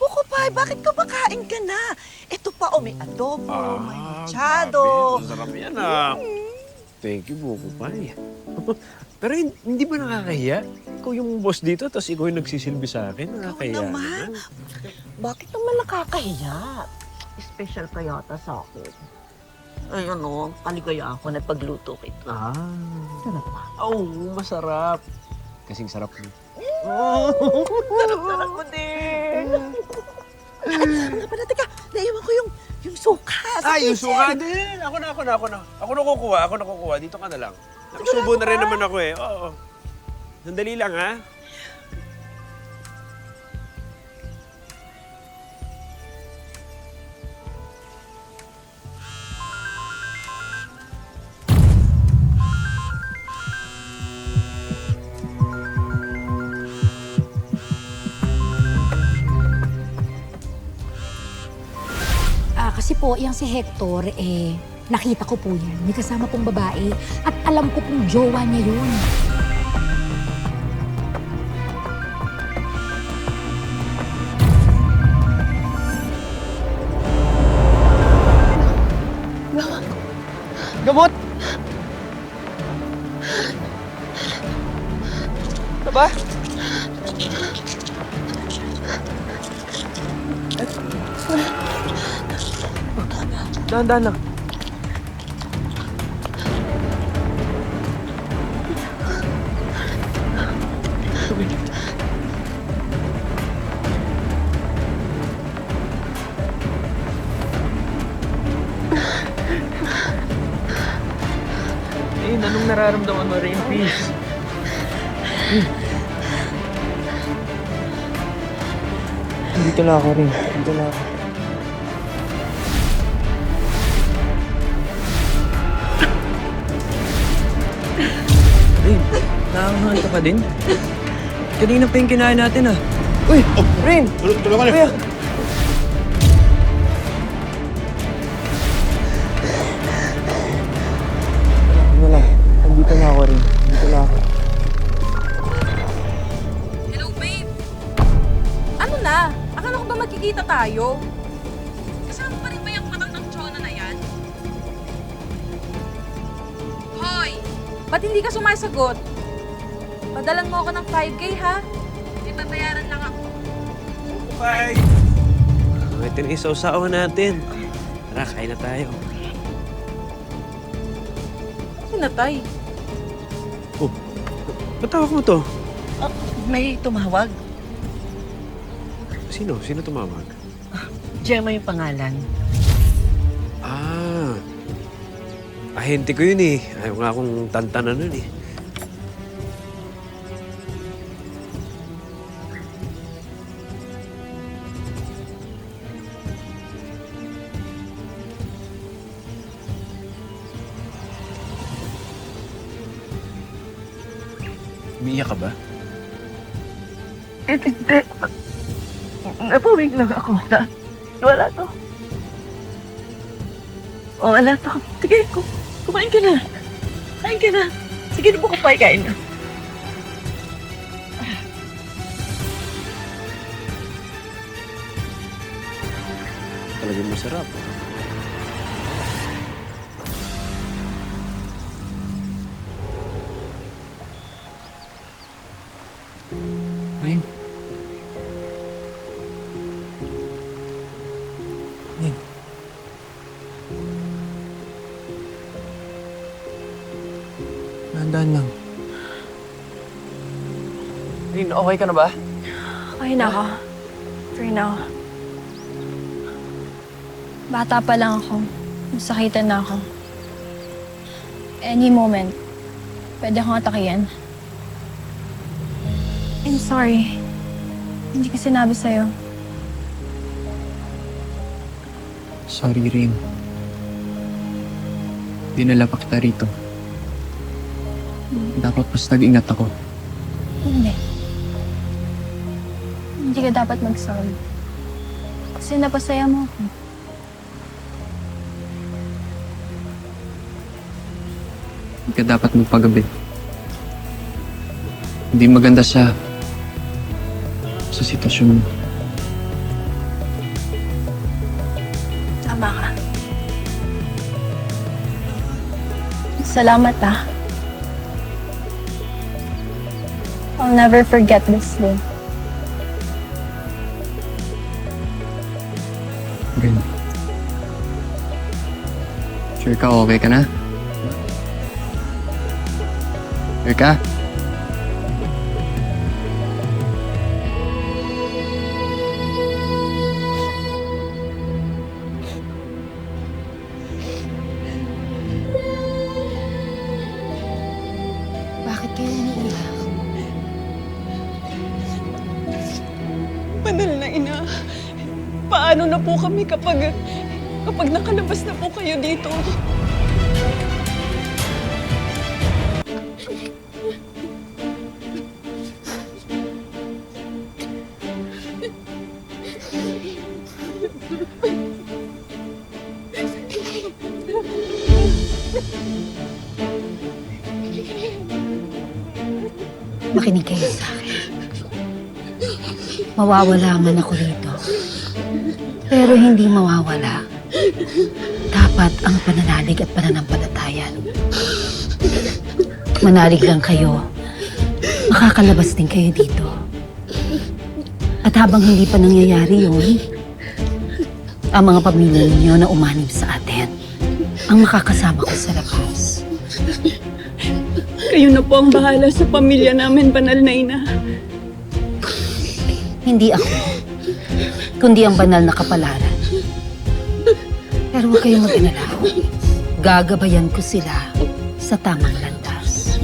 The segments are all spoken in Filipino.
Buko Pie, bakit kumakain ka na? Ito pa, may adobo, may machado. Grabe, masarap yan Thank you, Buko Pie. Pero hindi ba nakakahiya? Ikaw yung boss dito, tapos ikaw yung nagsisilbi sa akin. Nakakahiya naman. Bakit naman nakakahiya? Special ka yata sa akin. Ay, kaligaya ako na pagluto kita. Sarap ba? Masarap. Kasing sarap mo. Sarap mo din. Ano pala, teka, naiwan ko yung suka. Yung suka din. Ako na. Ako na kukuha. Dito ka na lang. Nakasubo na rin naman ako Oo. Sandali lang, ha? Kasi po, yung si Hector, nakita ko po yan. May kasama pong babae. At alam ko pong jowa niya yun. Gamot! Diba? Dahan-dahan lang. Anong nararamdaman mo rin, please? Dito na ako rin. Dito na ako. Nakakahanta ka din? Kanina pa yung kinain natin Uy! Rin! Tulungan niyo! Kuya! Wala. Nandito na ako rin. Nandito na ako. Hello, babe. Ano na? Akala ko ba magkikita tayo? Kasama pa rin ba yung matandang tsona na yan? Hoy! Ba't hindi ka sumasagot? Padalan mo ako ng 5K, ha? May babayaran lang ako. Bye! Ito na isaw-sawa natin. Tara, kain na tayo. Sinatay. Ba't tawag mo to? May tumawag. Sino? Sino tumawag? Gemma yung pangalan. Ahente ko yun Ayaw nga akong tantanan nun Umiiyak ka ba? Hindi. Napawig lang ako. Wala to. Wala to. Sige, kumain ka na. Kain ka na. Sige, Buko Pie, kain na. Talagang masarap. Ayun. Ayun. Dahan-dahan lang. Ayun, okay ka na ba? Okay na ako. For now. Bata pa lang ako. Masakitan na ako. Any moment, pwede akong atakiyan. I'm sorry. Hindi ko sinabi sa'yo. Sorry, Rin. Dinala pa kita rito. Dapat mas nag-ingat ako. Hindi. Hindi ka dapat mag-sorry. Kasi napasaya mo ako. Hindi ka dapat magpagabi. Hindi maganda sa sitwasyon mo. Tama ka. Salamat ah. I'll never forget this day. Rin. Sure ka, okay ka na? Sure ka? Bakit kayo umiiyak? Banal na ina, paano na po kami kapag nakalabas na po kayo dito? Makinig kayo sa akin. Mawawala man ako rito. Pero hindi mawawala. Dapat ang pananalig at pananampalatayan. Manalig lang kayo. Makakalabas din kayo dito. At habang hindi pa nangyayari yun, ang mga pamilya ninyo na umanib sa atin, ang makakasama ko sa labas. Kayo na po ang bahala sa pamilya namin, banal na ina. Hindi ako, kundi ang banal na kapalaran. Pero huwag kayong mag-alala. Gagabayan ko sila sa tamang landas.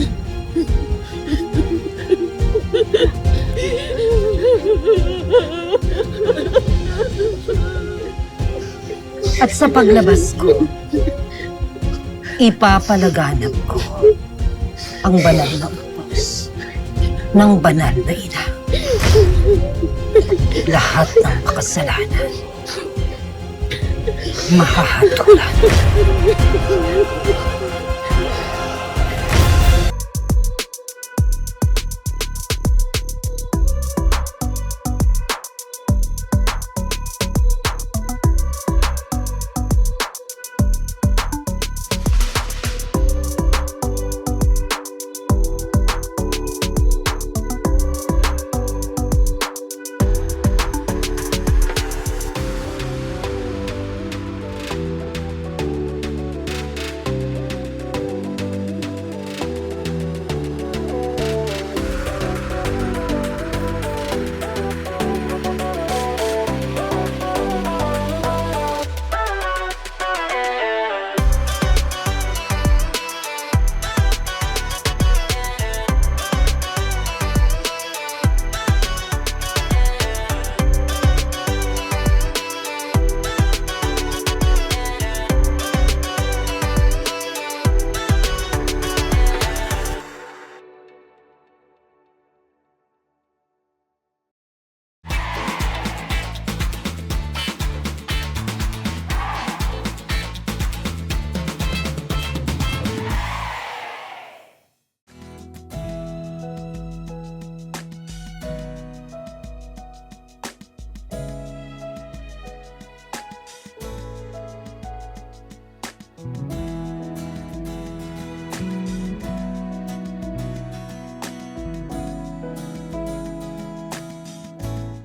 At sa paglabas ko, ipapalaganap ko ang banal na upos ng banal na ina. Lahat ng makasalanan mahahatulan.